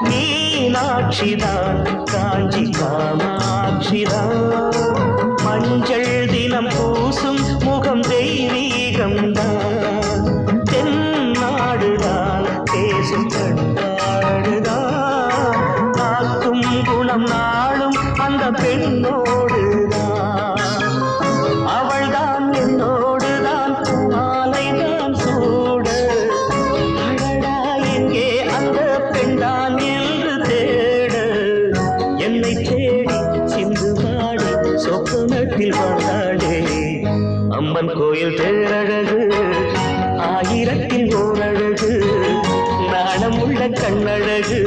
மீனாட்சிதான் காஞ்சி காமாட்சிதான் மஞ்சள் தினம் பூசும் முகம் தெய்வீகம்தான் தென்னாடுதான் பேசும் கண்ணாடுதான் காக்கும் குணம் நாளும் அந்த பெண்ணோடுதான் அவள்தான் என்னோடுதான் மாலைதான் சூட அடடா எங்கே அந்த பெண்தான் என்று தேட என்னை தேடி சிந்து பாடி சொப்பனத்தில் வந்தாளே அம்மன் கோயில் தேரழகு ஆயிரத்தில் ஓரழகு நாணமுள்ள கண்ணழகு